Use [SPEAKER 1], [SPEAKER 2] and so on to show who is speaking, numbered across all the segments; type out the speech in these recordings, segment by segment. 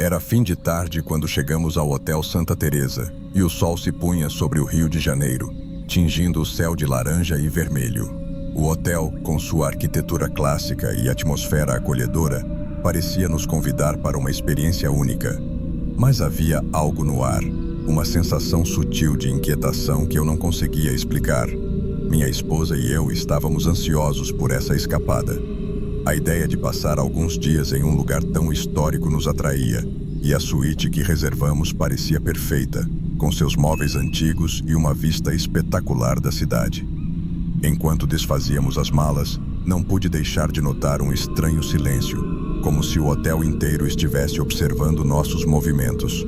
[SPEAKER 1] Era fim de tarde quando chegamos ao Hotel Santa Teresa, e o sol se punha sobre o Rio de Janeiro, tingindo o céu de laranja e vermelho. O hotel, com sua arquitetura clássica e atmosfera acolhedora, parecia nos convidar para uma experiência única. Mas havia algo no ar, uma sensação sutil de inquietação que eu não conseguia explicar. Minha esposa e eu estávamos ansiosos por essa escapada. A ideia de passar alguns dias em um lugar tão histórico nos atraía, e a suíte que reservamos parecia perfeita, com seus móveis antigos e uma vista espetacular da cidade. Enquanto desfazíamos as malas, não pude deixar de notar um estranho silêncio, como se o hotel inteiro estivesse observando nossos movimentos.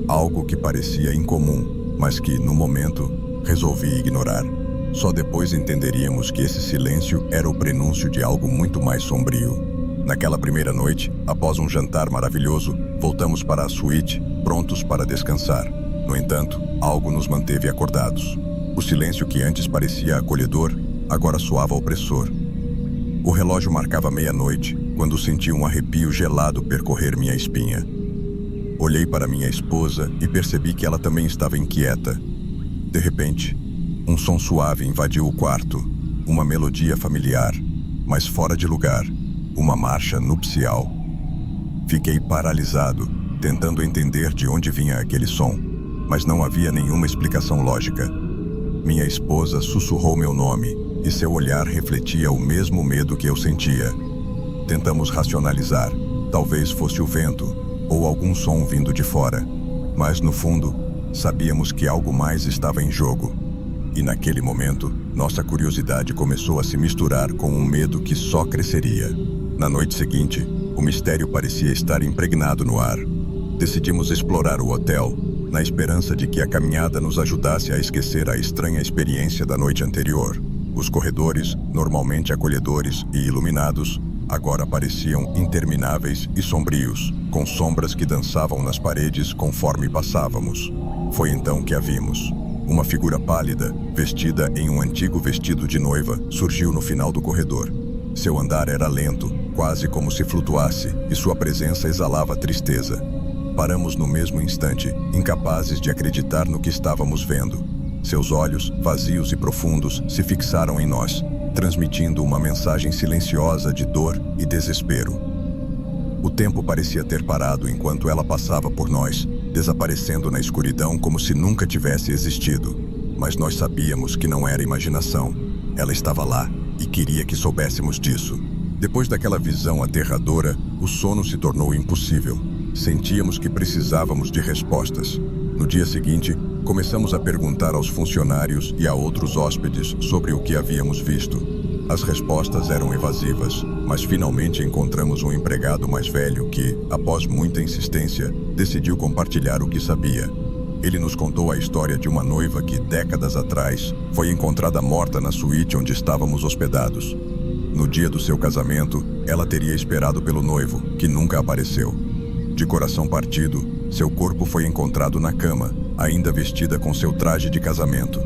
[SPEAKER 1] Algo que parecia incomum, mas que, no momento, resolvi ignorar. Só depois entenderíamos que esse silêncio era o prenúncio de algo muito mais sombrio. Naquela primeira noite, após um jantar maravilhoso, voltamos para a suíte, prontos para descansar. No entanto, algo nos manteve acordados. O silêncio que antes parecia acolhedor, agora soava opressor. O relógio marcava meia-noite, quando senti um arrepio gelado percorrer minha espinha. Olhei para minha esposa e percebi que ela também estava inquieta. De repente, um som suave invadiu o quarto, uma melodia familiar, mas fora de lugar, uma marcha nupcial. Fiquei paralisado, tentando entender de onde vinha aquele som, mas não havia nenhuma explicação lógica. Minha esposa sussurrou meu nome, e seu olhar refletia o mesmo medo que eu sentia. Tentamos racionalizar, talvez fosse o vento, ou algum som vindo de fora, mas no fundo, sabíamos que algo mais estava em jogo. E naquele momento, nossa curiosidade começou a se misturar com um medo que só cresceria. Na noite seguinte, o mistério parecia estar impregnado no ar. Decidimos explorar o hotel, na esperança de que a caminhada nos ajudasse a esquecer a estranha experiência da noite anterior. Os corredores, normalmente acolhedores e iluminados, agora pareciam intermináveis e sombrios, com sombras que dançavam nas paredes conforme passávamos. Foi então que a vimos. Uma figura pálida, vestida em um antigo vestido de noiva, surgiu no final do corredor. Seu andar era lento, quase como se flutuasse, e sua presença exalava tristeza. Paramos no mesmo instante, incapazes de acreditar no que estávamos vendo. Seus olhos, vazios e profundos, se fixaram em nós, transmitindo uma mensagem silenciosa de dor e desespero. O tempo parecia ter parado enquanto ela passava por nós, desaparecendo na escuridão como se nunca tivesse existido. Mas nós sabíamos que não era imaginação. Ela estava lá e queria que soubéssemos disso. Depois daquela visão aterradora, o sono se tornou impossível. Sentíamos que precisávamos de respostas. No dia seguinte, começamos a perguntar aos funcionários e a outros hóspedes sobre o que havíamos visto. As respostas eram evasivas, mas finalmente encontramos um empregado mais velho que, após muita insistência, decidiu compartilhar o que sabia. Ele nos contou a história de uma noiva que, décadas atrás, foi encontrada morta na suíte onde estávamos hospedados. No dia do seu casamento, ela teria esperado pelo noivo, que nunca apareceu. De coração partido, seu corpo foi encontrado na cama, ainda vestida com seu traje de casamento.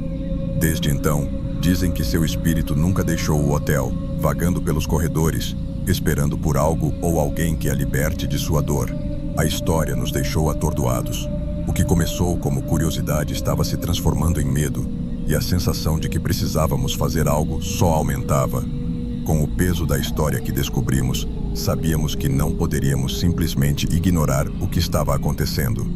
[SPEAKER 1] Desde então, dizem que seu espírito nunca deixou o hotel, vagando pelos corredores, esperando por algo ou alguém que a liberte de sua dor. A história nos deixou atordoados. O que começou como curiosidade estava se transformando em medo, e a sensação de que precisávamos fazer algo só aumentava. Com o peso da história que descobrimos, sabíamos que não poderíamos simplesmente ignorar o que estava acontecendo.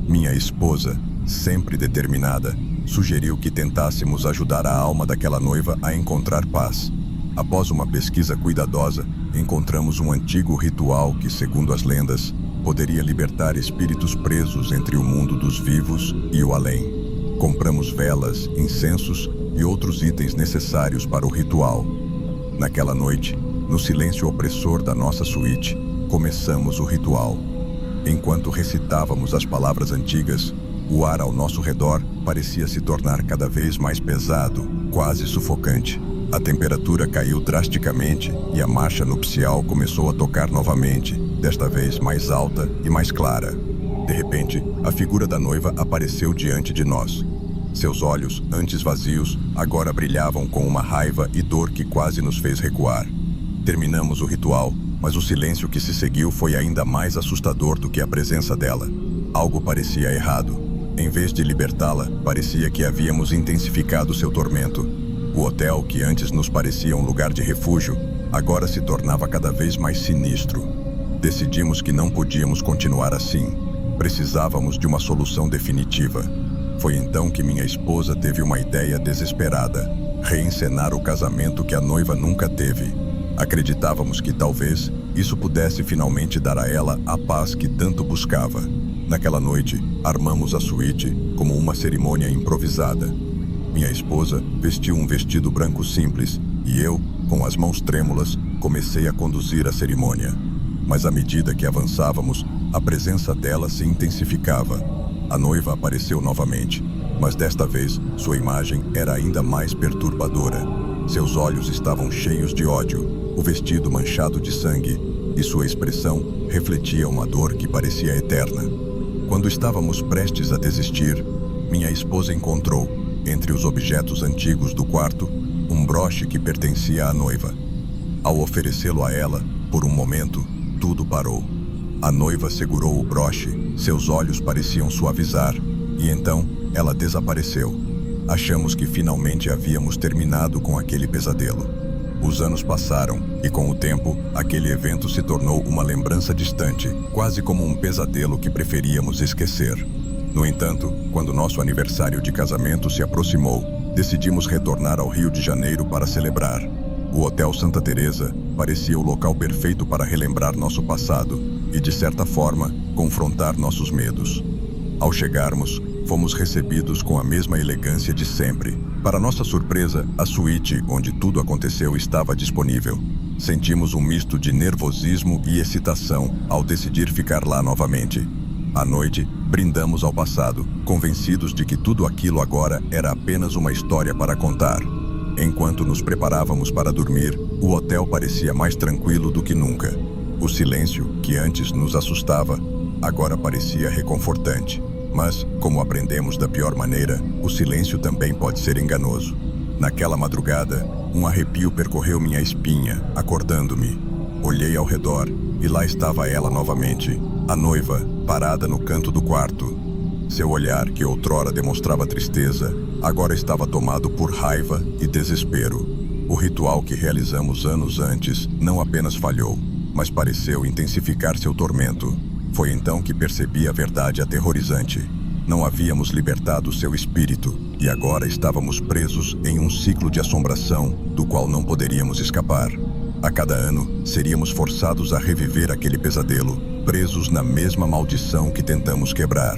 [SPEAKER 1] Minha esposa, sempre determinada, sugeriu que tentássemos ajudar a alma daquela noiva a encontrar paz. Após uma pesquisa cuidadosa, encontramos um antigo ritual que, segundo as lendas, poderia libertar espíritos presos entre o mundo dos vivos e o além. Compramos velas, incensos e outros itens necessários para o ritual. Naquela noite, no silêncio opressor da nossa suíte, começamos o ritual. Enquanto recitávamos as palavras antigas, o ar ao nosso redor parecia se tornar cada vez mais pesado, quase sufocante. A temperatura caiu drasticamente e a marcha nupcial começou a tocar novamente, desta vez mais alta e mais clara. De repente, a figura da noiva apareceu diante de nós. Seus olhos, antes vazios, agora brilhavam com uma raiva e dor que quase nos fez recuar. Terminamos o ritual Mas o silêncio que se seguiu foi ainda mais assustador do que a presença dela. Algo parecia errado. Em vez de libertá-la, parecia que havíamos intensificado seu tormento. O hotel, que antes nos parecia um lugar de refúgio, agora se tornava cada vez mais sinistro. Decidimos que não podíamos continuar assim. Precisávamos de uma solução definitiva. Foi então que minha esposa teve uma ideia desesperada: reencenar o casamento que a noiva nunca teve. Acreditávamos que talvez isso pudesse finalmente dar a ela a paz que tanto buscava. Naquela noite, armamos a suíte como uma cerimônia improvisada. Minha esposa vestiu um vestido branco simples e eu, com as mãos trêmulas, comecei a conduzir a cerimônia. Mas à medida que avançávamos, a presença dela se intensificava. A noiva apareceu novamente, mas desta vez sua imagem era ainda mais perturbadora. Seus olhos estavam cheios de ódio, o vestido manchado de sangue, e sua expressão refletia uma dor que parecia eterna. Quando estávamos prestes a desistir, minha esposa encontrou, entre os objetos antigos do quarto, um broche que pertencia à noiva. Ao oferecê-lo a ela, por um momento, tudo parou. A noiva segurou o broche, seus olhos pareciam suavizar, e então ela desapareceu. Achamos que finalmente havíamos terminado com aquele pesadelo. Os anos passaram, e com o tempo, aquele evento se tornou uma lembrança distante, quase como um pesadelo que preferíamos esquecer. No entanto, quando nosso aniversário de casamento se aproximou, decidimos retornar ao Rio de Janeiro para celebrar. O Hotel Santa Teresa parecia o local perfeito para relembrar nosso passado e, de certa forma, confrontar nossos medos. Ao chegarmos, fomos recebidos com a mesma elegância de sempre. Para nossa surpresa, a suíte onde tudo aconteceu estava disponível. Sentimos um misto de nervosismo e excitação ao decidir ficar lá novamente. À noite, brindamos ao passado, convencidos de que tudo aquilo agora era apenas uma história para contar. Enquanto nos preparávamos para dormir, o hotel parecia mais tranquilo do que nunca. O silêncio, que antes nos assustava, agora parecia reconfortante. Mas, como aprendemos da pior maneira, o silêncio também pode ser enganoso. Naquela madrugada, um arrepio percorreu minha espinha, acordando-me. Olhei ao redor e lá estava ela novamente, a noiva, parada no canto do quarto. Seu olhar, que outrora demonstrava tristeza, agora estava tomado por raiva e desespero. O ritual que realizamos anos antes não apenas falhou, mas pareceu intensificar seu tormento. Foi então que percebi a verdade aterrorizante. Não havíamos libertado seu espírito, e agora estávamos presos em um ciclo de assombração do qual não poderíamos escapar. A cada ano, seríamos forçados a reviver aquele pesadelo, presos na mesma maldição que tentamos quebrar.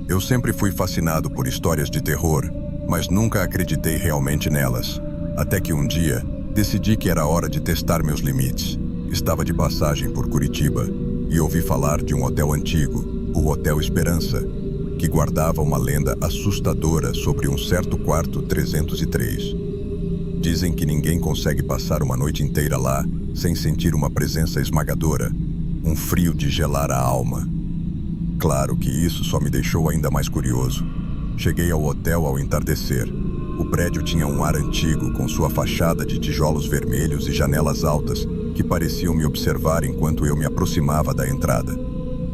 [SPEAKER 1] Eu sempre fui fascinado por histórias de terror, mas nunca acreditei realmente nelas. Até que um dia, decidi que era hora de testar meus limites. Estava de passagem por Curitiba e ouvi falar de um hotel antigo, o Hotel Esperança, que guardava uma lenda assustadora sobre um certo quarto 303. Dizem que ninguém consegue passar uma noite inteira lá sem sentir uma presença esmagadora, um frio de gelar a alma. Claro que isso só me deixou ainda mais curioso. Cheguei ao hotel ao entardecer. O prédio tinha um ar antigo, com sua fachada de tijolos vermelhos e janelas altas, que pareciam me observar enquanto eu me aproximava da entrada.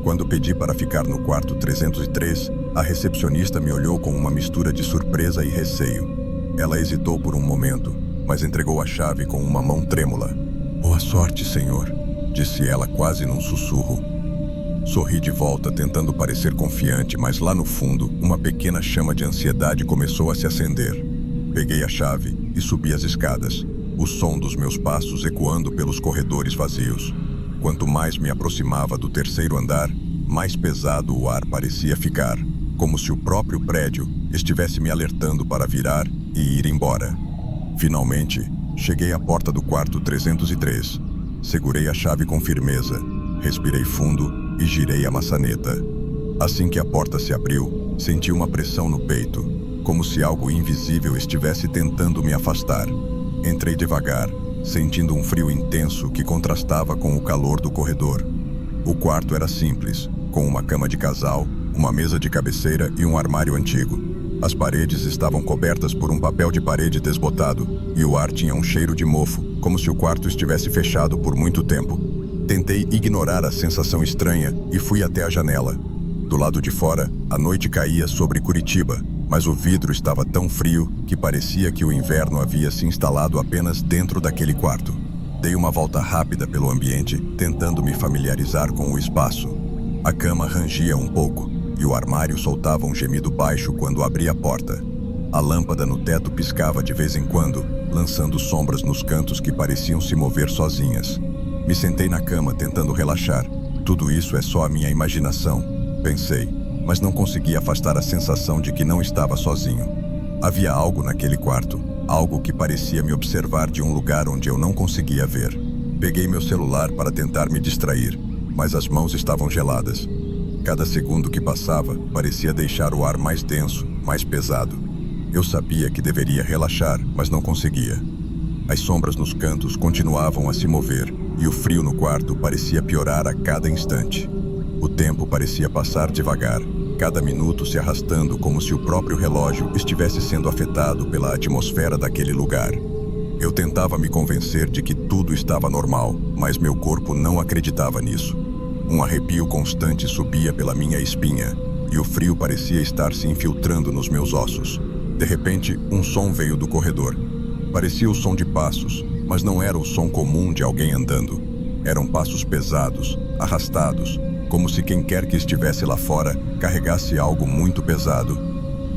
[SPEAKER 1] Quando pedi para ficar no quarto 303, a recepcionista me olhou com uma mistura de surpresa e receio. Ela hesitou por um momento, mas entregou a chave com uma mão trêmula. "Boa sorte, senhor", disse ela quase num sussurro. Sorri de volta, tentando parecer confiante, mas lá no fundo, uma pequena chama de ansiedade começou a se acender. Peguei a chave e subi as escadas, o som dos meus passos ecoando pelos corredores vazios. Quanto mais me aproximava do terceiro andar, mais pesado o ar parecia ficar, como se o próprio prédio estivesse me alertando para virar e ir embora. Finalmente, cheguei à porta do quarto 303. Segurei a chave com firmeza, respirei fundo e girei a maçaneta. Assim que a porta se abriu, senti uma pressão no peito, como se algo invisível estivesse tentando me afastar. Entrei devagar, sentindo um frio intenso que contrastava com o calor do corredor. O quarto era simples, com uma cama de casal, uma mesa de cabeceira e um armário antigo. As paredes estavam cobertas por um papel de parede desbotado e o ar tinha um cheiro de mofo, como se o quarto estivesse fechado por muito tempo. Tentei ignorar a sensação estranha e fui até a janela. Do lado de fora, a noite caía sobre Curitiba, mas o vidro estava tão frio que parecia que o inverno havia se instalado apenas dentro daquele quarto. Dei uma volta rápida pelo ambiente, tentando me familiarizar com o espaço. A cama rangia um pouco e o armário soltava um gemido baixo quando abri a porta. A lâmpada no teto piscava de vez em quando, lançando sombras nos cantos que pareciam se mover sozinhas. Me sentei na cama tentando relaxar. Tudo isso é só a minha imaginação, pensei, mas não consegui afastar a sensação de que não estava sozinho. Havia algo naquele quarto, algo que parecia me observar de um lugar onde eu não conseguia ver. Peguei meu celular para tentar me distrair, mas as mãos estavam geladas. Cada segundo que passava parecia deixar o ar mais denso, mais pesado. Eu sabia que deveria relaxar, mas não conseguia. As sombras nos cantos continuavam a se mover e o frio no quarto parecia piorar a cada instante. O tempo parecia passar devagar, cada minuto se arrastando como se o próprio relógio estivesse sendo afetado pela atmosfera daquele lugar. Eu tentava me convencer de que tudo estava normal, mas meu corpo não acreditava nisso. Um arrepio constante subia pela minha espinha e o frio parecia estar se infiltrando nos meus ossos. De repente, um som veio do corredor. Parecia o som de passos, mas não era o som comum de alguém andando. Eram passos pesados, arrastados, como se quem quer que estivesse lá fora carregasse algo muito pesado.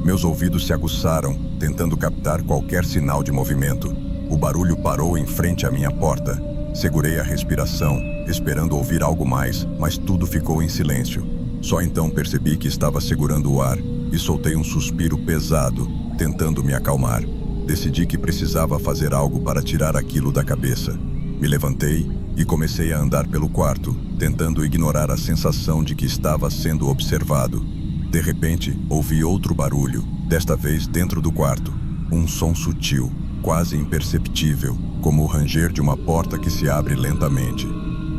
[SPEAKER 1] Meus ouvidos se aguçaram, tentando captar qualquer sinal de movimento. O barulho parou em frente à minha porta. Segurei a respiração, esperando ouvir algo mais, mas tudo ficou em silêncio. Só então percebi que estava segurando o ar e soltei um suspiro pesado, tentando me acalmar. Decidi que precisava fazer algo para tirar aquilo da cabeça. Me levantei e comecei a andar pelo quarto, tentando ignorar a sensação de que estava sendo observado. De repente, ouvi outro barulho, desta vez dentro do quarto. Um som sutil, quase imperceptível, como o ranger de uma porta que se abre lentamente.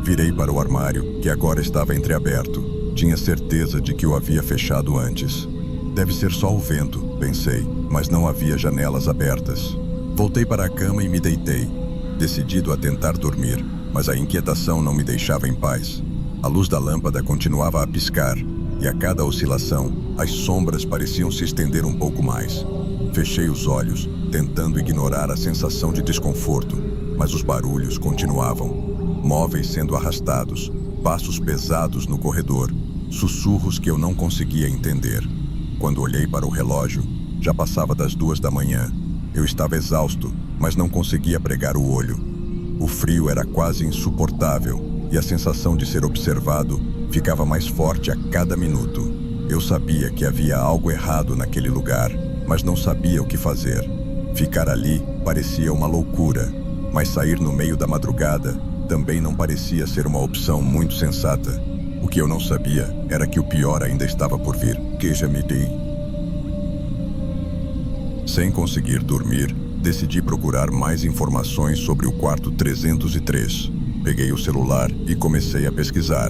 [SPEAKER 1] Virei para o armário, que agora estava entreaberto. Tinha certeza de que o havia fechado antes. Deve ser só o vento, pensei, mas não havia janelas abertas. Voltei para a cama e me deitei, decidido a tentar dormir, mas a inquietação não me deixava em paz. A luz da lâmpada continuava a piscar, e a cada oscilação, as sombras pareciam se estender um pouco mais. Fechei os olhos, tentando ignorar a sensação de desconforto, mas os barulhos continuavam. Móveis sendo arrastados, passos pesados no corredor, sussurros que eu não conseguia entender. Quando olhei para o relógio, já passava das 2 da manhã. Eu estava exausto, mas não conseguia pregar o olho. O frio era quase insuportável e a sensação de ser observado ficava mais forte a cada minuto. Eu sabia que havia algo errado naquele lugar, mas não sabia o que fazer. Ficar ali parecia uma loucura, mas sair no meio da madrugada também não parecia ser uma opção muito sensata. O que eu não sabia era que o pior ainda estava por vir. Sem conseguir dormir, decidi procurar mais informações sobre o quarto 303. Peguei o celular e comecei a pesquisar.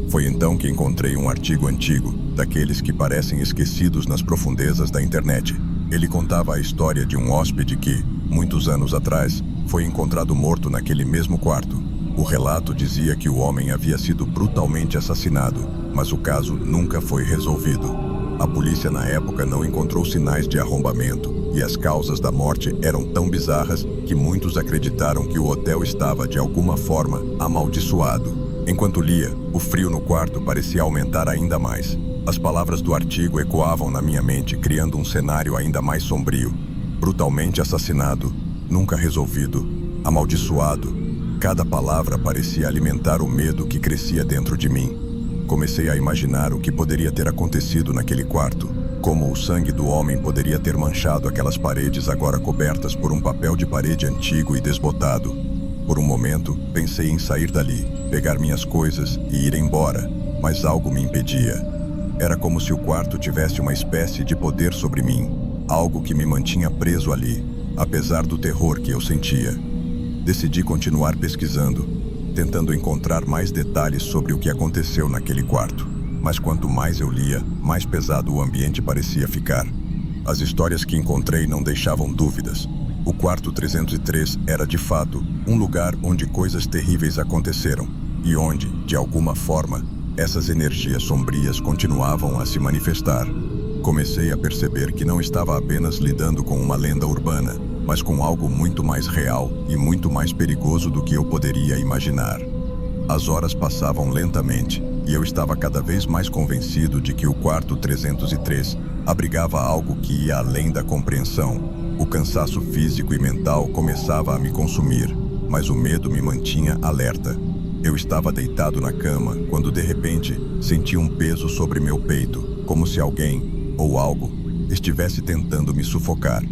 [SPEAKER 1] Foi então que encontrei um artigo antigo, daqueles que parecem esquecidos nas profundezas da internet. Ele contava a história de um hóspede que, muitos anos atrás, foi encontrado morto naquele mesmo quarto. O relato dizia que o homem havia sido brutalmente assassinado, mas o caso nunca foi resolvido. A polícia na época não encontrou sinais de arrombamento, e as causas da morte eram tão bizarras que muitos acreditaram que o hotel estava, de alguma forma, amaldiçoado. Enquanto lia, o frio no quarto parecia aumentar ainda mais. As palavras do artigo ecoavam na minha mente, criando um cenário ainda mais sombrio. Brutalmente assassinado, nunca resolvido, amaldiçoado. Cada palavra parecia alimentar o medo que crescia dentro de mim. Comecei a imaginar o que poderia ter acontecido naquele quarto, como o sangue do homem poderia ter manchado aquelas paredes agora cobertas por um papel de parede antigo e desbotado. Por um momento, pensei em sair dali, pegar minhas coisas e ir embora, mas algo me impedia. Era como se o quarto tivesse uma espécie de poder sobre mim, algo que me mantinha preso ali, apesar do terror que eu sentia. Decidi continuar pesquisando, tentando encontrar mais detalhes sobre o que aconteceu naquele quarto. mas quanto mais eu lia, mais pesado o ambiente parecia ficar. As histórias que encontrei não deixavam dúvidas. O quarto 303 era, de fato, um lugar onde coisas terríveis aconteceram e onde, de alguma forma, essas energias sombrias continuavam a se manifestar. Comecei a perceber que não estava apenas lidando com uma lenda urbana, mas com algo muito mais real e muito mais perigoso do que eu poderia imaginar. As horas passavam lentamente e eu estava cada vez mais convencido de que o quarto 303 abrigava algo que ia além da compreensão. O cansaço físico e mental começava a me consumir, mas o medo me mantinha alerta. Eu estava deitado na cama quando, de repente, senti um peso sobre meu peito, como se alguém, ou algo, estivesse tentando me sufocar.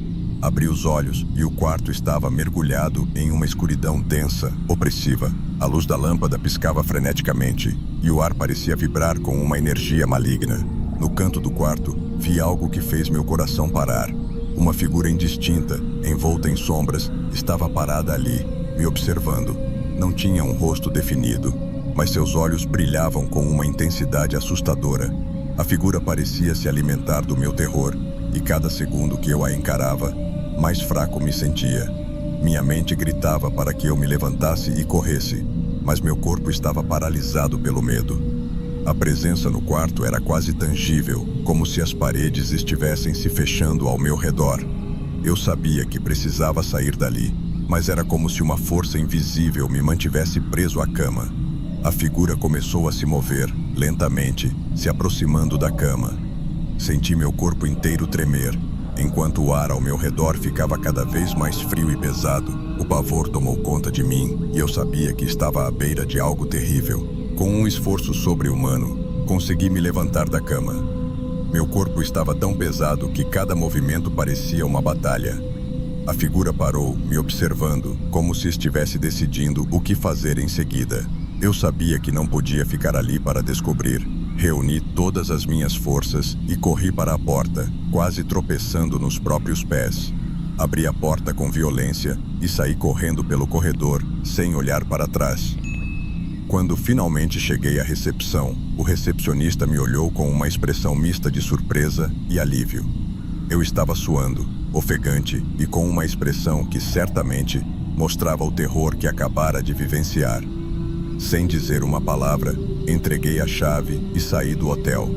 [SPEAKER 1] Abri os olhos e o quarto estava mergulhado em uma escuridão densa, opressiva. A luz da lâmpada piscava freneticamente e o ar parecia vibrar com uma energia maligna. No canto do quarto, vi algo que fez meu coração parar. Uma figura indistinta, envolta em sombras, estava parada ali, me observando. Não tinha um rosto definido, mas seus olhos brilhavam com uma intensidade assustadora. A figura parecia se alimentar do meu terror, e cada segundo que eu a encarava, mais fraco me sentia. Minha mente gritava para que eu me levantasse e corresse, mas meu corpo estava paralisado pelo medo. A presença no quarto era quase tangível, como se as paredes estivessem se fechando ao meu redor. Eu sabia que precisava sair dali, mas era como se uma força invisível me mantivesse preso à cama. A figura começou a se mover, lentamente, se aproximando da cama. Senti meu corpo inteiro tremer, enquanto o ar ao meu redor ficava cada vez mais frio e pesado. O pavor tomou conta de mim e eu sabia que estava à beira de algo terrível. Com um esforço sobre-humano, consegui me levantar da cama. Meu corpo estava tão pesado que cada movimento parecia uma batalha. A figura parou, me observando, como se estivesse decidindo o que fazer em seguida. Eu sabia que não podia ficar ali para descobrir. Reuni todas as minhas forças e corri para a porta, quase tropeçando nos próprios pés. Abri a porta com violência e saí correndo pelo corredor, sem olhar para trás. Quando finalmente cheguei à recepção, o recepcionista me olhou com uma expressão mista de surpresa e alívio. Eu estava suando, ofegante e com uma expressão que certamente mostrava o terror que acabara de vivenciar. Sem dizer uma palavra, entreguei a chave e saí do hotel,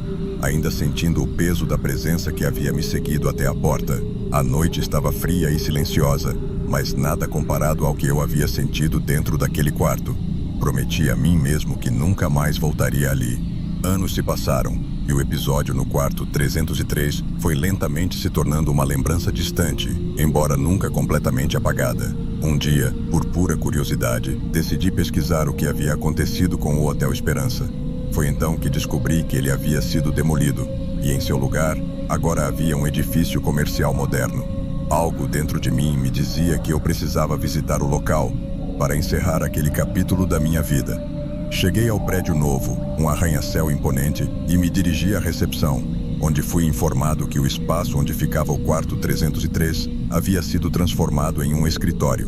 [SPEAKER 1] ainda sentindo o peso da presença que havia me seguido até a porta. A noite estava fria e silenciosa, mas nada comparado ao que eu havia sentido dentro daquele quarto. Prometi a mim mesmo que nunca mais voltaria ali. Anos se passaram, e o episódio no quarto 303 foi lentamente se tornando uma lembrança distante, embora nunca completamente apagada. Um dia, por pura curiosidade, decidi pesquisar o que havia acontecido com o Hotel Esperança. Foi então que descobri que ele havia sido demolido, e em seu lugar, agora havia um edifício comercial moderno. Algo dentro de mim me dizia que eu precisava visitar o local para encerrar aquele capítulo da minha vida. Cheguei ao prédio novo, um arranha-céu imponente, e me dirigi à recepção, onde fui informado que o espaço onde ficava o quarto 303 havia sido transformado em um escritório.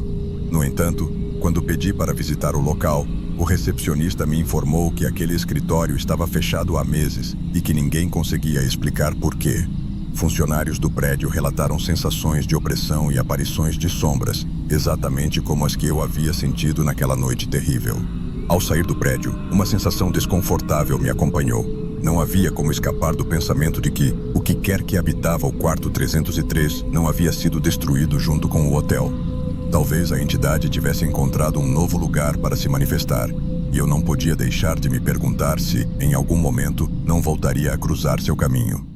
[SPEAKER 1] No entanto, quando pedi para visitar o local, o recepcionista me informou que aquele escritório estava fechado há meses e que ninguém conseguia explicar por quê. Funcionários do prédio relataram sensações de opressão e aparições de sombras, exatamente como as que eu havia sentido naquela noite terrível. Ao sair do prédio, uma sensação desconfortável me acompanhou. Não havia como escapar do pensamento de que o que quer que habitava o quarto 303 não havia sido destruído junto com o hotel. Talvez a entidade tivesse encontrado um novo lugar para se manifestar, e eu não podia deixar de me perguntar se, em algum momento, não voltaria a cruzar seu caminho.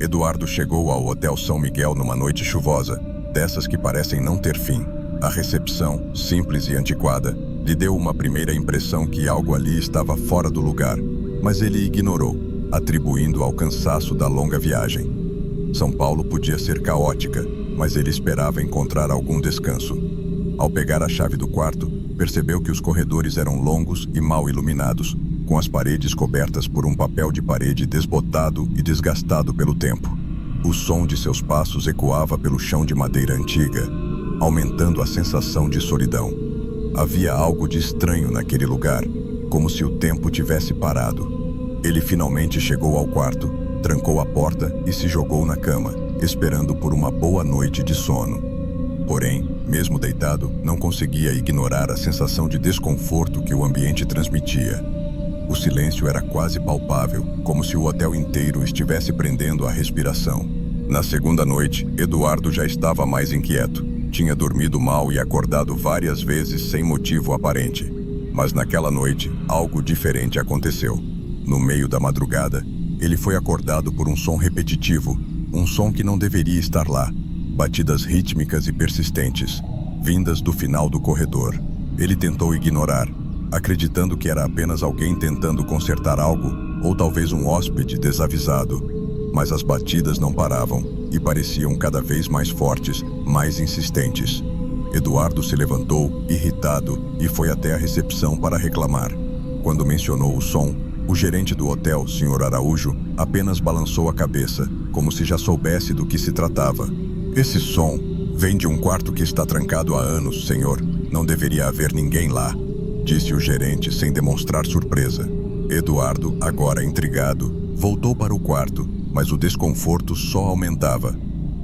[SPEAKER 1] Eduardo chegou ao Hotel São Miguel numa noite chuvosa, dessas que parecem não ter fim. A recepção, simples e antiquada, lhe deu uma primeira impressão que algo ali estava fora do lugar, mas ele ignorou, atribuindo ao cansaço da longa viagem. São Paulo podia ser caótica, mas ele esperava encontrar algum descanso. Ao pegar a chave do quarto, percebeu que os corredores eram longos e mal iluminados, com as paredes cobertas por um papel de parede desbotado e desgastado pelo tempo. O som de seus passos ecoava pelo chão de madeira antiga, aumentando a sensação de solidão. Havia algo de estranho naquele lugar, como se o tempo tivesse parado. Ele finalmente chegou ao quarto, trancou a porta e se jogou na cama, esperando por uma boa noite de sono. Porém, mesmo deitado, não conseguia ignorar a sensação de desconforto que o ambiente transmitia. O silêncio era quase palpável, como se o hotel inteiro estivesse prendendo a respiração. Na segunda noite, Eduardo já estava mais inquieto. Tinha dormido mal e acordado várias vezes sem motivo aparente. Mas naquela noite, algo diferente aconteceu. No meio da madrugada, ele foi acordado por um som repetitivo, um som que não deveria estar lá. Batidas rítmicas e persistentes, vindas do final do corredor. Ele tentou ignorar, acreditando que era apenas alguém tentando consertar algo, ou talvez um hóspede desavisado. Mas as batidas não paravam e pareciam cada vez mais fortes, mais insistentes. Eduardo se levantou, irritado, e foi até a recepção para reclamar. Quando mencionou o som, o gerente do hotel, Sr. Araújo, apenas balançou a cabeça, como se já soubesse do que se tratava. Esse som vem de um quarto que está trancado há anos, senhor. Não deveria haver ninguém lá, disse o gerente sem demonstrar surpresa. Eduardo, agora intrigado, voltou para o quarto, mas o desconforto só aumentava.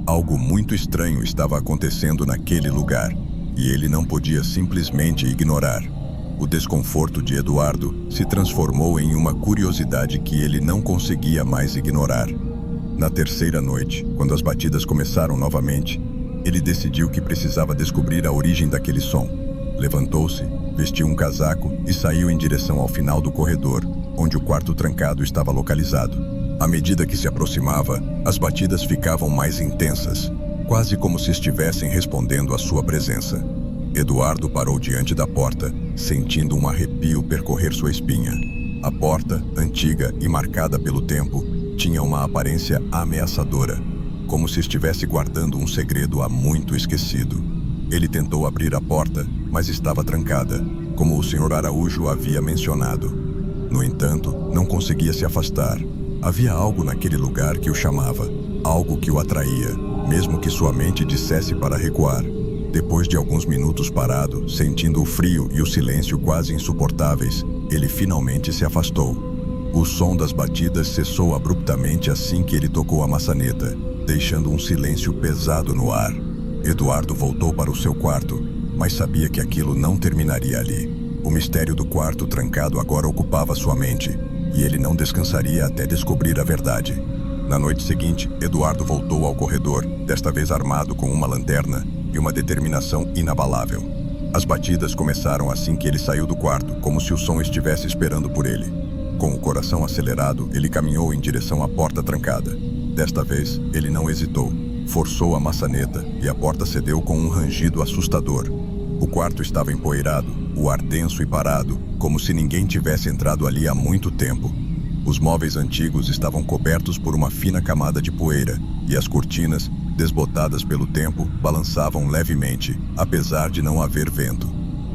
[SPEAKER 1] Algo muito estranho estava acontecendo naquele lugar, e ele não podia simplesmente ignorar. O desconforto de Eduardo se transformou em uma curiosidade que ele não conseguia mais ignorar. Na terceira noite, quando as batidas começaram novamente, ele decidiu que precisava descobrir a origem daquele som. Levantou-se, vestiu um casaco e saiu em direção ao final do corredor, onde o quarto trancado estava localizado. À medida que se aproximava, as batidas ficavam mais intensas, quase como se estivessem respondendo à sua presença. Eduardo parou diante da porta, sentindo um arrepio percorrer sua espinha. A porta, antiga e marcada pelo tempo, tinha uma aparência ameaçadora, como se estivesse guardando um segredo há muito esquecido. Ele tentou abrir a porta, mas estava trancada, como o Sr. Araújo havia mencionado. No entanto, não conseguia se afastar. Havia algo naquele lugar que o chamava, algo que o atraía, mesmo que sua mente dissesse para recuar. Depois de alguns minutos parado, sentindo o frio e o silêncio quase insuportáveis, ele finalmente se afastou. O som das batidas cessou abruptamente assim que ele tocou a maçaneta, deixando um silêncio pesado no ar. Eduardo voltou para o seu quarto, mas sabia que aquilo não terminaria ali. O mistério do quarto trancado agora ocupava sua mente, e ele não descansaria até descobrir a verdade. Na noite seguinte, Eduardo voltou ao corredor, desta vez armado com uma lanterna e uma determinação inabalável. As batidas começaram assim que ele saiu do quarto, como se o som estivesse esperando por ele. Com o coração acelerado, ele caminhou em direção à porta trancada. Desta vez, ele não hesitou. Forçou a maçaneta e a porta cedeu com um rangido assustador. O quarto estava empoeirado, o ar denso e parado, como se ninguém tivesse entrado ali há muito tempo. Os móveis antigos estavam cobertos por uma fina camada de poeira, e as cortinas, desbotadas pelo tempo, balançavam levemente, apesar de não haver vento.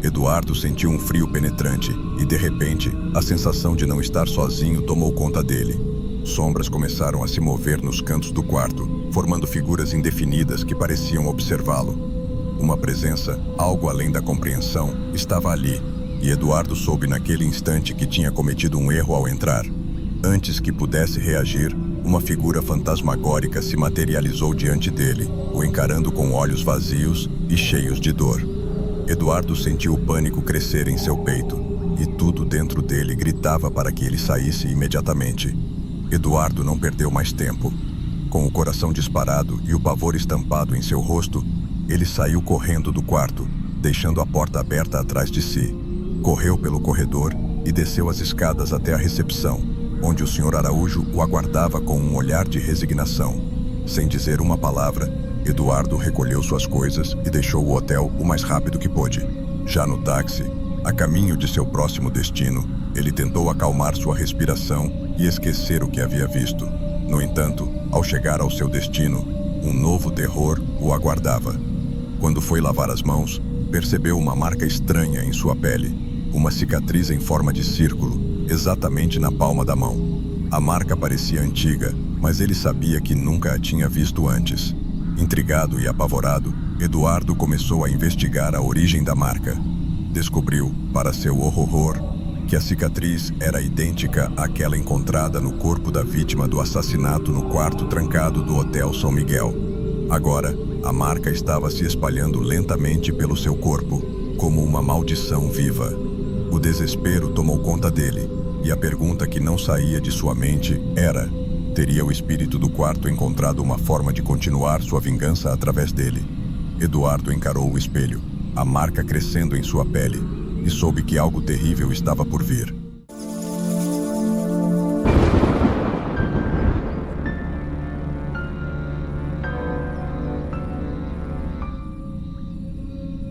[SPEAKER 1] Eduardo sentiu um frio penetrante e, de repente, a sensação de não estar sozinho tomou conta dele. Sombras começaram a se mover nos cantos do quarto, formando figuras indefinidas que pareciam observá-lo. Uma presença, algo além da compreensão, estava ali, e Eduardo soube naquele instante que tinha cometido um erro ao entrar. Antes que pudesse reagir, uma figura fantasmagórica se materializou diante dele, o encarando com olhos vazios e cheios de dor. Eduardo sentiu o pânico crescer em seu peito, e tudo dentro dele gritava para que ele saísse imediatamente. Eduardo não perdeu mais tempo. Com o coração disparado e o pavor estampado em seu rosto, ele saiu correndo do quarto, deixando a porta aberta atrás de si. Correu pelo corredor e desceu as escadas até a recepção, onde o Sr. Araújo o aguardava com um olhar de resignação. Sem dizer uma palavra, Eduardo recolheu suas coisas e deixou o hotel o mais rápido que pôde. Já no táxi, a caminho de seu próximo destino, ele tentou acalmar sua respiração e esquecer o que havia visto. No entanto, ao chegar ao seu destino, um novo terror o aguardava. Quando foi lavar as mãos, percebeu uma marca estranha em sua pele, uma cicatriz em forma de círculo, exatamente na palma da mão. A marca parecia antiga, mas ele sabia que nunca a tinha visto antes. Intrigado e apavorado, Eduardo começou a investigar a origem da marca. Descobriu, para seu horror, que a cicatriz era idêntica àquela encontrada no corpo da vítima do assassinato no quarto trancado do Hotel São Miguel. Agora, a marca estava se espalhando lentamente pelo seu corpo, como uma maldição viva. O desespero tomou conta dele, e a pergunta que não saía de sua mente era: teria o espírito do quarto encontrado uma forma de continuar sua vingança através dele? Eduardo encarou o espelho, a marca crescendo em sua pele, e soube que algo terrível estava por vir.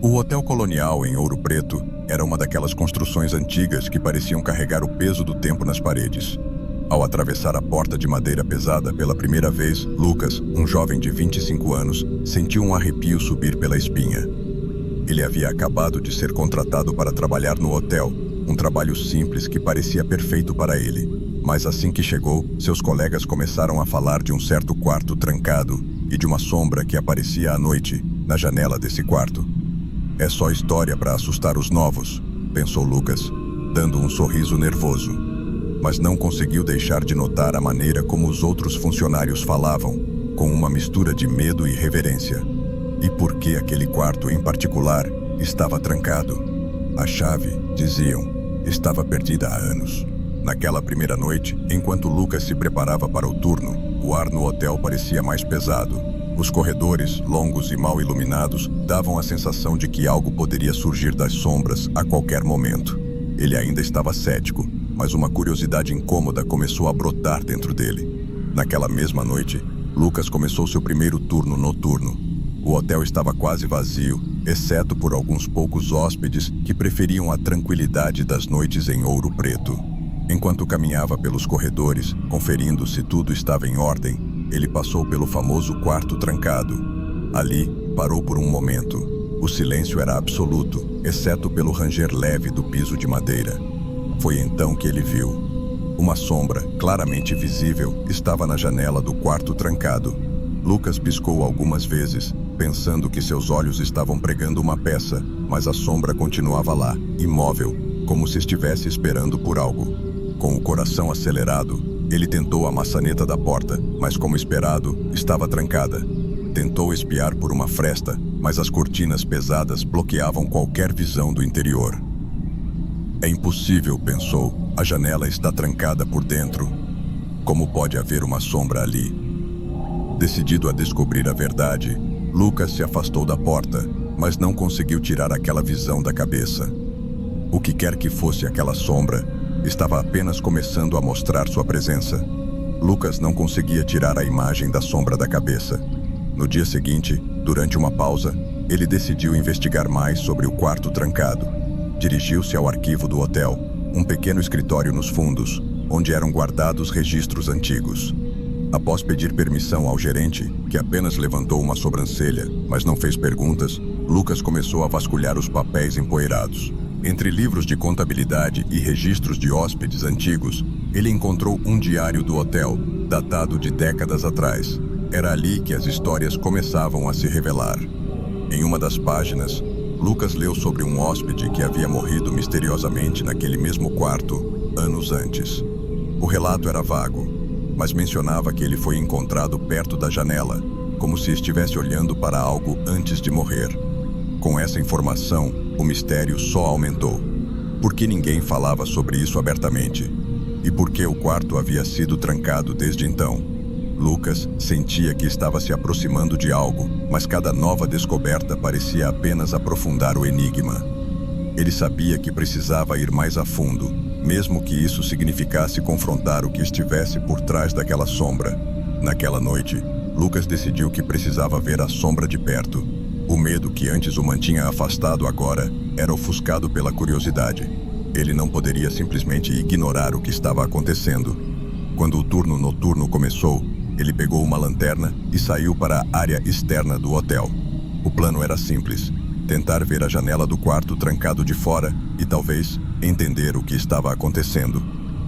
[SPEAKER 1] O Hotel Colonial em Ouro Preto era uma daquelas construções antigas que pareciam carregar o peso do tempo nas paredes. Ao atravessar a porta de madeira pesada pela primeira vez, Lucas, um jovem de 25 anos, sentiu um arrepio subir pela espinha. Ele havia acabado de ser contratado para trabalhar no hotel, um trabalho simples que parecia perfeito para ele. Mas assim que chegou, seus colegas começaram a falar de um certo quarto trancado e de uma sombra que aparecia à noite na janela desse quarto. É só história para assustar os novos, pensou Lucas, dando um sorriso nervoso. Mas não conseguiu deixar de notar a maneira como os outros funcionários falavam, com uma mistura de medo e reverência. E por que aquele quarto em particular estava trancado? A chave, diziam, estava perdida há anos. Naquela primeira noite, enquanto Lucas se preparava para o turno, o ar no hotel parecia mais pesado. Os corredores, longos e mal iluminados, davam a sensação de que algo poderia surgir das sombras a qualquer momento. Ele ainda estava cético, mas uma curiosidade incômoda começou a brotar dentro dele. Naquela mesma noite, Lucas começou seu primeiro turno noturno. O hotel estava quase vazio, exceto por alguns poucos hóspedes que preferiam a tranquilidade das noites em Ouro Preto. Enquanto caminhava pelos corredores, conferindo se tudo estava em ordem, ele passou pelo famoso quarto trancado. Ali, parou por um momento. O silêncio era absoluto, exceto pelo ranger leve do piso de madeira. Foi então que ele viu. Uma sombra, claramente visível, estava na janela do quarto trancado. Lucas piscou algumas vezes, pensando que seus olhos estavam pregando uma peça, mas a sombra continuava lá, imóvel, como se estivesse esperando por algo. Com o coração acelerado, ele tentou a maçaneta da porta, mas como esperado, estava trancada. Tentou espiar por uma fresta, mas as cortinas pesadas bloqueavam qualquer visão do interior. É impossível, pensou, a janela está trancada por dentro. Como pode haver uma sombra ali? Decidido a descobrir a verdade, Lucas se afastou da porta, mas não conseguiu tirar aquela visão da cabeça. O que quer que fosse aquela sombra, estava apenas começando a mostrar sua presença. Lucas não conseguia tirar a imagem da sombra da cabeça. No dia seguinte, durante uma pausa, ele decidiu investigar mais sobre o quarto trancado. Dirigiu-se ao arquivo do hotel, um pequeno escritório nos fundos, onde eram guardados registros antigos. Após pedir permissão ao gerente, que apenas levantou uma sobrancelha, mas não fez perguntas, Lucas começou a vasculhar os papéis empoeirados. Entre livros de contabilidade e registros de hóspedes antigos, ele encontrou um diário do hotel, datado de décadas atrás. Era ali que as histórias começavam a se revelar. Em uma das páginas, Lucas leu sobre um hóspede que havia morrido misteriosamente naquele mesmo quarto, anos antes. O relato era vago, mas mencionava que ele foi encontrado perto da janela, como se estivesse olhando para algo antes de morrer. Com essa informação, o mistério só aumentou. Por que ninguém falava sobre isso abertamente? E por que o quarto havia sido trancado desde então? Lucas sentia que estava se aproximando de algo, mas cada nova descoberta parecia apenas aprofundar o enigma. Ele sabia que precisava ir mais a fundo, mesmo que isso significasse confrontar o que estivesse por trás daquela sombra. Naquela noite, Lucas decidiu que precisava ver a sombra de perto. O medo que antes o mantinha afastado agora era ofuscado pela curiosidade. Ele não poderia simplesmente ignorar o que estava acontecendo. Quando o turno noturno começou, ele pegou uma lanterna e saiu para a área externa do hotel. O plano era simples: tentar ver a janela do quarto trancado de fora e talvez entender o que estava acontecendo.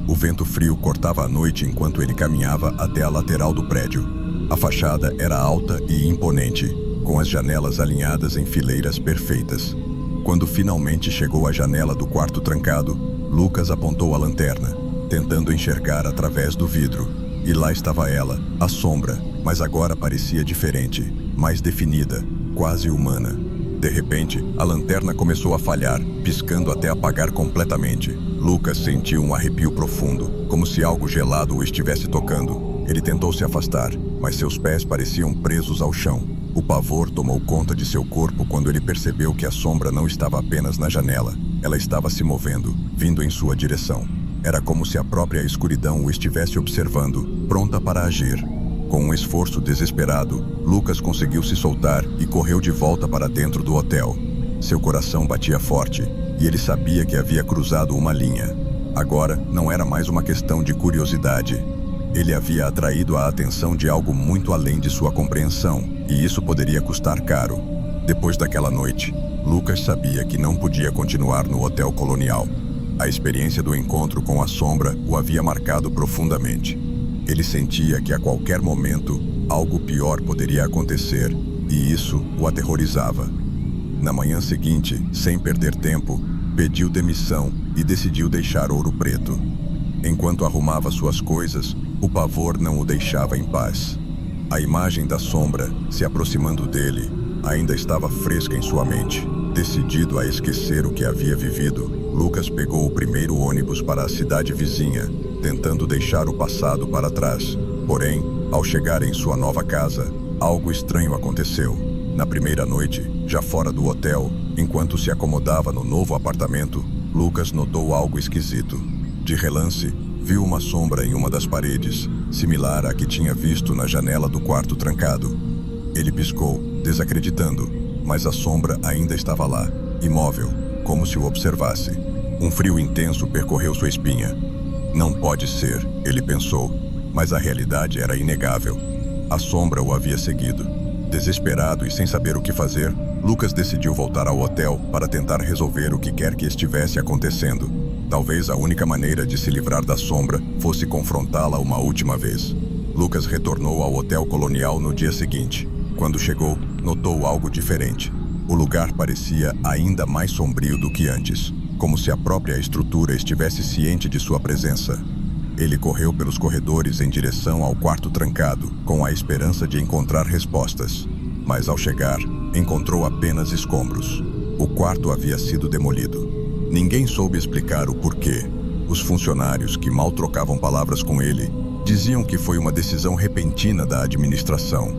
[SPEAKER 1] O vento frio cortava a noite enquanto ele caminhava até a lateral do prédio. A fachada era alta e imponente, com as janelas alinhadas em fileiras perfeitas. Quando finalmente chegou à janela do quarto trancado, Lucas apontou a lanterna, tentando enxergar através do vidro. E lá estava ela, a sombra, mas agora parecia diferente, mais definida, quase humana. De repente, a lanterna começou a falhar, piscando até apagar completamente. Lucas sentiu um arrepio profundo, como se algo gelado o estivesse tocando. Ele tentou se afastar, mas seus pés pareciam presos ao chão. O pavor tomou conta de seu corpo quando ele percebeu que a sombra não estava apenas na janela. Ela estava se movendo, vindo em sua direção. Era como se a própria escuridão o estivesse observando, pronta para agir. Com um esforço desesperado, Lucas conseguiu se soltar e correu de volta para dentro do hotel. Seu coração batia forte, e ele sabia que havia cruzado uma linha. Agora, não era mais uma questão de curiosidade. Ele havia atraído a atenção de algo muito além de sua compreensão, e isso poderia custar caro. Depois daquela noite, Lucas sabia que não podia continuar no Hotel Colonial. A experiência do encontro com a sombra o havia marcado profundamente. Ele sentia que a qualquer momento, algo pior poderia acontecer, e isso o aterrorizava. Na manhã seguinte, sem perder tempo, pediu demissão e decidiu deixar Ouro Preto. Enquanto arrumava suas coisas, o pavor não o deixava em paz. A imagem da sombra, se aproximando dele, ainda estava fresca em sua mente. Decidido a esquecer o que havia vivido, Lucas pegou o primeiro ônibus para a cidade vizinha, tentando deixar o passado para trás. Porém, ao chegar em sua nova casa, algo estranho aconteceu. Na primeira noite, já fora do hotel, enquanto se acomodava no novo apartamento, Lucas notou algo esquisito. De relance, viu uma sombra em uma das paredes, similar à que tinha visto na janela do quarto trancado. Ele piscou, desacreditando, mas a sombra ainda estava lá, imóvel, como se o observasse. Um frio intenso percorreu sua espinha. Não pode ser, ele pensou, mas a realidade era inegável. A sombra o havia seguido. Desesperado e sem saber o que fazer, Lucas decidiu voltar ao hotel para tentar resolver o que quer que estivesse acontecendo. Talvez a única maneira de se livrar da sombra fosse confrontá-la uma última vez. Lucas retornou ao Hotel Colonial no dia seguinte. Quando chegou, notou algo diferente. O lugar parecia ainda mais sombrio do que antes, como se a própria estrutura estivesse ciente de sua presença. Ele correu pelos corredores em direção ao quarto trancado, com a esperança de encontrar respostas. Mas ao chegar, encontrou apenas escombros. O quarto havia sido demolido. Ninguém soube explicar o porquê. Os funcionários, que mal trocavam palavras com ele, diziam que foi uma decisão repentina da administração.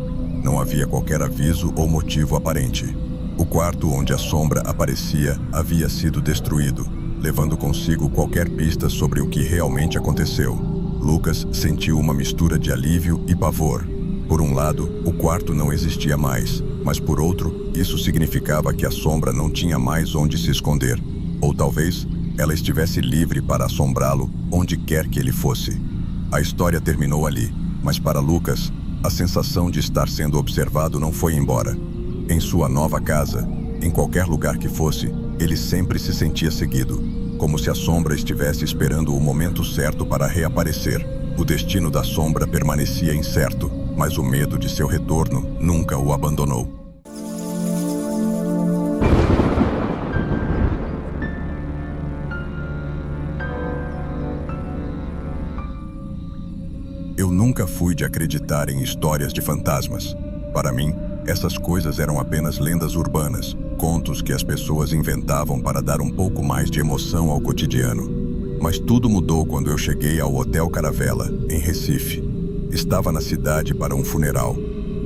[SPEAKER 1] Não havia qualquer aviso ou motivo aparente. O quarto onde a sombra aparecia havia sido destruído, levando consigo qualquer pista sobre o que realmente aconteceu. Lucas sentiu uma mistura de alívio e pavor. Por um lado, o quarto não existia mais, mas por outro, isso significava que a sombra não tinha mais onde se esconder. Ou talvez, ela estivesse livre para assombrá-lo onde quer que ele fosse. A história terminou ali, mas para Lucas, a sensação de estar sendo observado não foi embora. Em sua nova casa, em qualquer lugar que fosse, ele sempre se sentia seguido, como se a sombra estivesse esperando o momento certo para reaparecer. O destino da sombra permanecia incerto, mas o medo de seu retorno nunca o abandonou. Eu nunca fui de acreditar em histórias de fantasmas. Para mim, essas coisas eram apenas lendas urbanas, contos que as pessoas inventavam para dar um pouco mais de emoção ao cotidiano. Mas tudo mudou quando eu cheguei ao Hotel Caravela, em Recife. Estava na cidade para um funeral.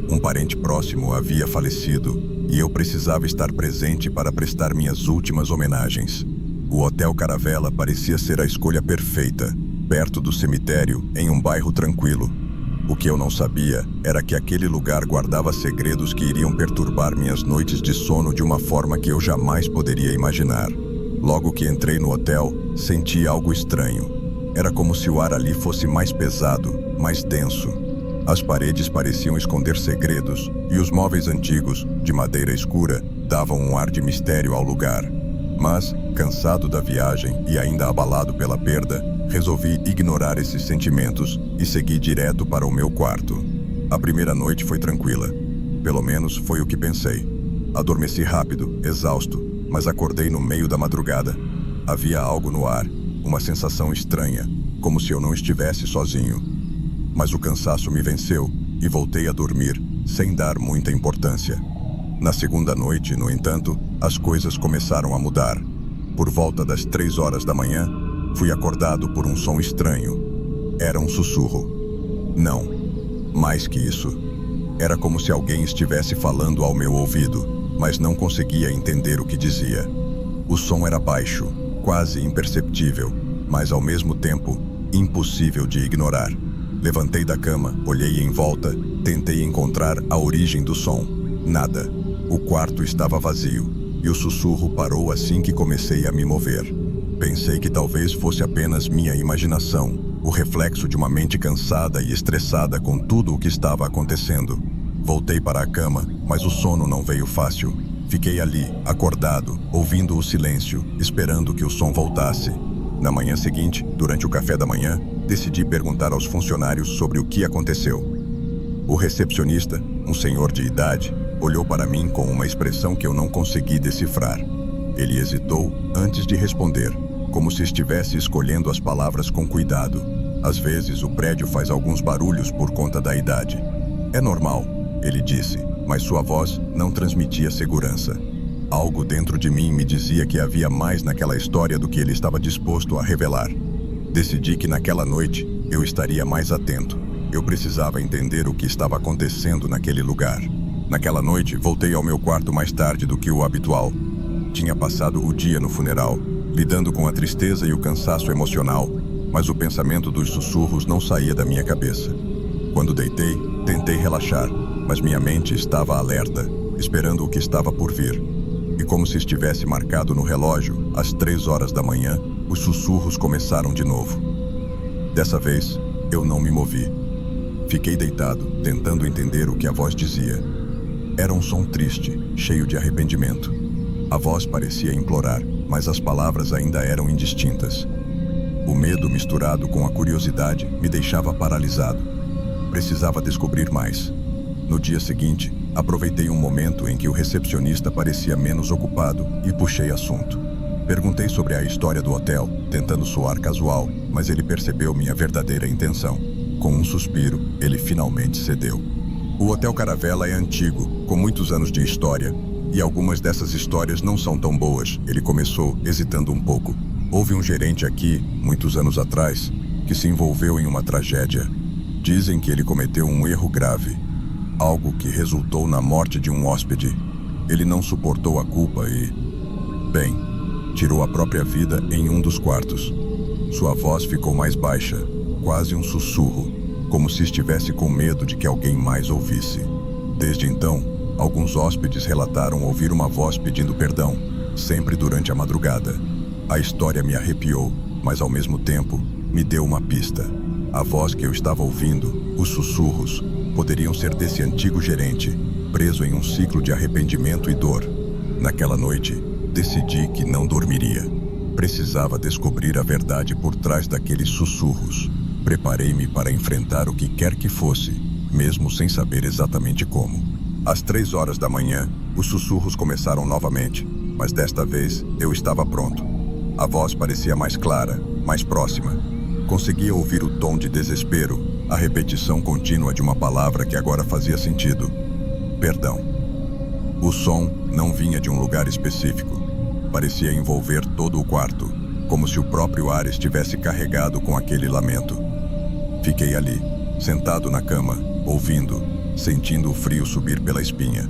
[SPEAKER 1] Um parente próximo havia falecido e eu precisava estar presente para prestar minhas últimas homenagens. O Hotel Caravela parecia ser a escolha perfeita, perto do cemitério, em um bairro tranquilo. O que eu não sabia era que aquele lugar guardava segredos que iriam perturbar minhas noites de sono de uma forma que eu jamais poderia imaginar. Logo que entrei no hotel, senti algo estranho. Era como se o ar ali fosse mais pesado, mais denso. As paredes pareciam esconder segredos, e os móveis antigos, de madeira escura, davam um ar de mistério ao lugar. Mas, cansado da viagem e ainda abalado pela perda, resolvi ignorar esses sentimentos e segui direto para o meu quarto. A primeira noite foi tranquila. Pelo menos foi o que pensei. Adormeci rápido, exausto, mas acordei no meio da madrugada. Havia algo no ar, uma sensação estranha, como se eu não estivesse sozinho. Mas o cansaço me venceu e voltei a dormir, sem dar muita importância. Na segunda noite, no entanto, as coisas começaram a mudar. Por volta das 3 horas da manhã, fui acordado por um som estranho. Era um sussurro. Não, mais que isso. Era como se alguém estivesse falando ao meu ouvido, mas não conseguia entender o que dizia. O som era baixo, quase imperceptível, mas ao mesmo tempo impossível de ignorar. Levantei da cama, olhei em volta, tentei encontrar a origem do som. Nada. O quarto estava vazio, e o sussurro parou assim que comecei a me mover. Pensei que talvez fosse apenas minha imaginação, o reflexo de uma mente cansada e estressada com tudo o que estava acontecendo. Voltei para a cama, mas o sono não veio fácil. Fiquei ali, acordado, ouvindo o silêncio, esperando que o som voltasse. Na manhã seguinte, durante o café da manhã, decidi perguntar aos funcionários sobre o que aconteceu. O recepcionista, um senhor de idade, olhou para mim com uma expressão que eu não consegui decifrar. Ele hesitou antes de responder, como se estivesse escolhendo as palavras com cuidado. Às vezes o prédio faz alguns barulhos por conta da idade. É normal, ele disse, mas sua voz não transmitia segurança. Algo dentro de mim me dizia que havia mais naquela história do que ele estava disposto a revelar. Decidi que naquela noite eu estaria mais atento. Eu precisava entender o que estava acontecendo naquele lugar. Naquela noite, voltei ao meu quarto mais tarde do que o habitual. Tinha passado o dia no funeral, lidando com a tristeza e o cansaço emocional, mas o pensamento dos sussurros não saía da minha cabeça. Quando deitei, tentei relaxar, mas minha mente estava alerta, esperando o que estava por vir. E como se estivesse marcado no relógio, às 3 horas da manhã, os sussurros começaram de novo. Dessa vez, eu não me movi. Fiquei deitado, tentando entender o que a voz dizia. Era um som triste, cheio de arrependimento. A voz parecia implorar, mas as palavras ainda eram indistintas. O medo misturado com a curiosidade me deixava paralisado. Precisava descobrir mais. No dia seguinte, aproveitei um momento em que o recepcionista parecia menos ocupado e puxei assunto. Perguntei sobre a história do hotel, tentando soar casual, mas ele percebeu minha verdadeira intenção. Com um suspiro, ele finalmente cedeu. O Hotel Caravela é antigo, com muitos anos de história, e algumas dessas histórias não são tão boas, ele começou, hesitando um pouco. Houve um gerente aqui, muitos anos atrás, que se envolveu em uma tragédia. Dizem que ele cometeu um erro grave, algo que resultou na morte de um hóspede. Ele não suportou a culpa e, bem, tirou a própria vida em um dos quartos. Sua voz ficou mais baixa, quase um sussurro, como se estivesse com medo de que alguém mais ouvisse. Desde então, alguns hóspedes relataram ouvir uma voz pedindo perdão, sempre durante a madrugada. A história me arrepiou, mas ao mesmo tempo, me deu uma pista. A voz que eu estava ouvindo, os sussurros, poderiam ser desse antigo gerente, preso em um ciclo de arrependimento e dor. Naquela noite, decidi que não dormiria. Precisava descobrir a verdade por trás daqueles sussurros. Preparei-me para enfrentar o que quer que fosse, mesmo sem saber exatamente como. Às 3 horas da manhã, os sussurros começaram novamente, mas desta vez eu estava pronto. A voz parecia mais clara, mais próxima. Conseguia ouvir o tom de desespero, a repetição contínua de uma palavra que agora fazia sentido. Perdão. O som não vinha de um lugar específico. Parecia envolver todo o quarto, como se o próprio ar estivesse carregado com aquele lamento. Fiquei ali, sentado na cama, ouvindo, sentindo o frio subir pela espinha.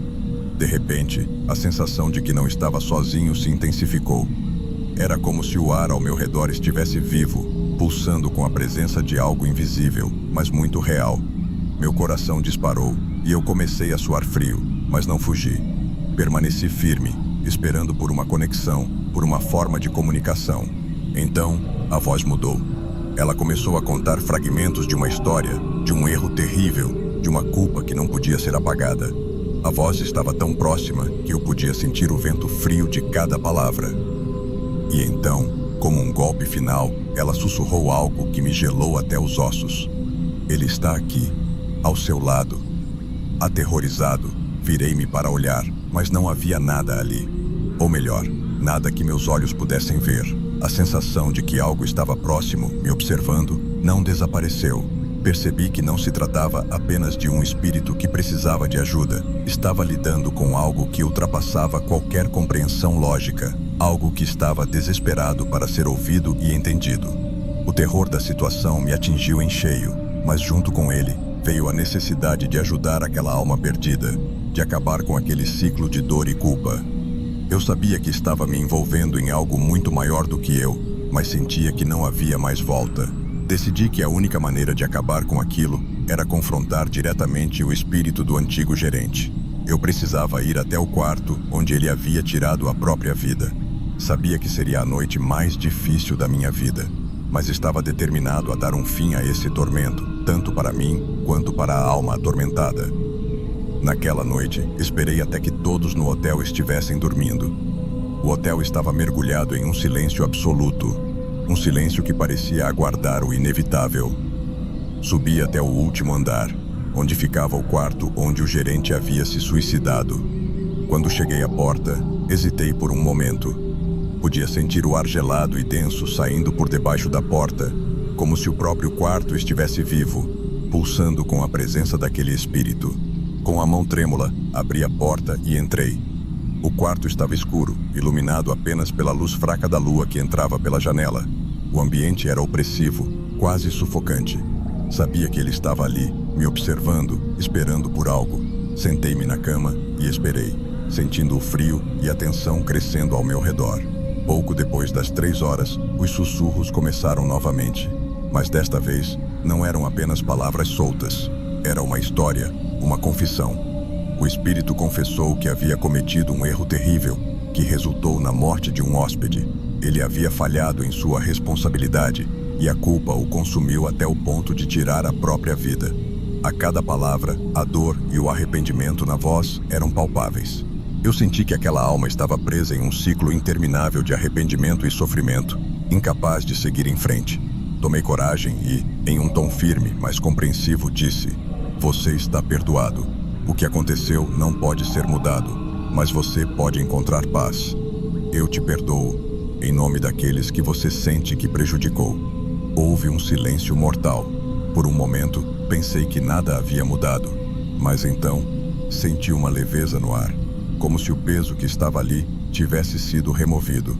[SPEAKER 1] De repente, a sensação de que não estava sozinho se intensificou. Era como se o ar ao meu redor estivesse vivo, pulsando com a presença de algo invisível, mas muito real. Meu coração disparou e eu comecei a suar frio, mas não fugi. Permaneci firme, esperando por uma conexão, por uma forma de comunicação. Então, a voz mudou. Ela começou a contar fragmentos de uma história, de um erro terrível, de uma culpa que não podia ser apagada. A voz estava tão próxima que eu podia sentir o vento frio de cada palavra. E então, como um golpe final, ela sussurrou algo que me gelou até os ossos. Ele está aqui, ao seu lado. Aterrorizado, virei-me para olhar, mas não havia nada ali. Ou melhor, nada que meus olhos pudessem ver. A sensação de que algo estava próximo, me observando, não desapareceu. Percebi que não se tratava apenas de um espírito que precisava de ajuda. Estava lidando com algo que ultrapassava qualquer compreensão lógica. Algo que estava desesperado para ser ouvido e entendido. O terror da situação me atingiu em cheio, mas junto com ele veio a necessidade de ajudar aquela alma perdida, de acabar com aquele ciclo de dor e culpa. Eu sabia que estava me envolvendo em algo muito maior do que eu, mas sentia que não havia mais volta. Decidi que a única maneira de acabar com aquilo era confrontar diretamente o espírito do antigo gerente. Eu precisava ir até o quarto onde ele havia tirado a própria vida. Sabia que seria a noite mais difícil da minha vida, mas estava determinado a dar um fim a esse tormento, tanto para mim quanto para a alma atormentada. Naquela noite, esperei até que todos no hotel estivessem dormindo. O hotel estava mergulhado em um silêncio absoluto, um silêncio que parecia aguardar o inevitável. Subi até o último andar, onde ficava o quarto onde o gerente havia se suicidado. Quando cheguei à porta, hesitei por um momento. Podia sentir o ar gelado e denso saindo por debaixo da porta, como se o próprio quarto estivesse vivo, pulsando com a presença daquele espírito. Com a mão trêmula, abri a porta e entrei. O quarto estava escuro, iluminado apenas pela luz fraca da lua que entrava pela janela. O ambiente era opressivo, quase sufocante. Sabia que ele estava ali, me observando, esperando por algo. Sentei-me na cama e esperei, sentindo o frio e a tensão crescendo ao meu redor. Pouco depois das 3 horas, os sussurros começaram novamente. Mas desta vez, não eram apenas palavras soltas. Era uma história, uma confissão. O espírito confessou que havia cometido um erro terrível, que resultou na morte de um hóspede. Ele havia falhado em sua responsabilidade e a culpa o consumiu até o ponto de tirar a própria vida. A cada palavra, a dor e o arrependimento na voz eram palpáveis. Eu senti que aquela alma estava presa em um ciclo interminável de arrependimento e sofrimento, incapaz de seguir em frente. Tomei coragem e, em um tom firme, mas compreensivo, disse: "Você está perdoado. O que aconteceu não pode ser mudado, mas você pode encontrar paz. Eu te perdoo, em nome daqueles que você sente que prejudicou." Houve um silêncio mortal. Por um momento, pensei que nada havia mudado, mas então, senti uma leveza no ar, como se o peso que estava ali tivesse sido removido.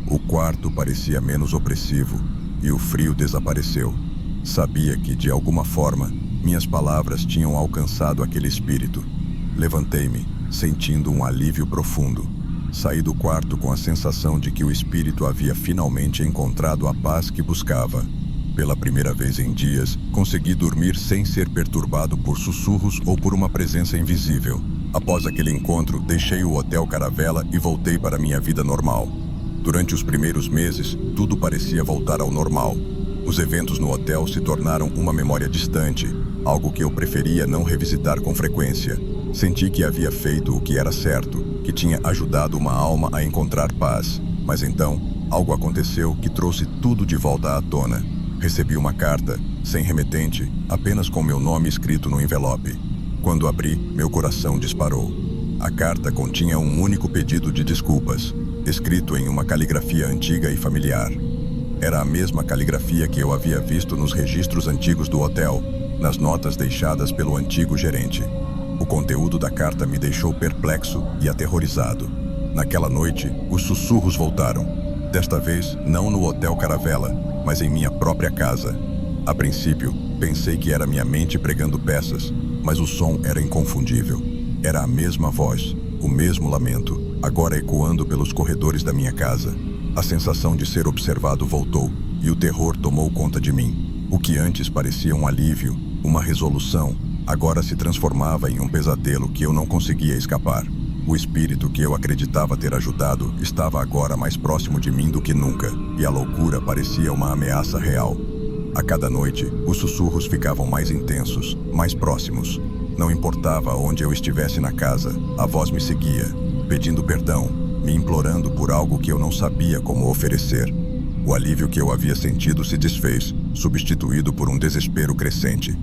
[SPEAKER 1] O quarto parecia menos opressivo e o frio desapareceu. Sabia que, de alguma forma, minhas palavras tinham alcançado aquele espírito. Levantei-me, sentindo um alívio profundo. Saí do quarto com a sensação de que o espírito havia finalmente encontrado a paz que buscava. Pela primeira vez em dias, consegui dormir sem ser perturbado por sussurros ou por uma presença invisível. Após aquele encontro, deixei o Hotel Caravela e voltei para minha vida normal. Durante os primeiros meses, tudo parecia voltar ao normal. Os eventos no hotel se tornaram uma memória distante, algo que eu preferia não revisitar com frequência. Senti que havia feito o que era certo, que tinha ajudado uma alma a encontrar paz. Mas então, algo aconteceu que trouxe tudo de volta à tona. Recebi uma carta, sem remetente, apenas com meu nome escrito no envelope. Quando abri, meu coração disparou. A carta continha um único pedido de desculpas, escrito em uma caligrafia antiga e familiar. Era a mesma caligrafia que eu havia visto nos registros antigos do hotel, nas notas deixadas pelo antigo gerente. O conteúdo da carta me deixou perplexo e aterrorizado. Naquela noite, os sussurros voltaram. Desta vez, não no Hotel Caravela, mas em minha própria casa. A princípio, pensei que era minha mente pregando peças, mas o som era inconfundível. Era a mesma voz, o mesmo lamento, agora ecoando pelos corredores da minha casa. A sensação de ser observado voltou, e o terror tomou conta de mim. O que antes parecia um alívio, uma resolução, agora se transformava em um pesadelo que eu não conseguia escapar. O espírito que eu acreditava ter ajudado estava agora mais próximo de mim do que nunca, e a loucura parecia uma ameaça real. A cada noite, os sussurros ficavam mais intensos, mais próximos. Não importava onde eu estivesse na casa, a voz me seguia, pedindo perdão, me implorando por algo que eu não sabia como oferecer. O alívio que eu havia sentido se desfez, substituído por um desespero crescente.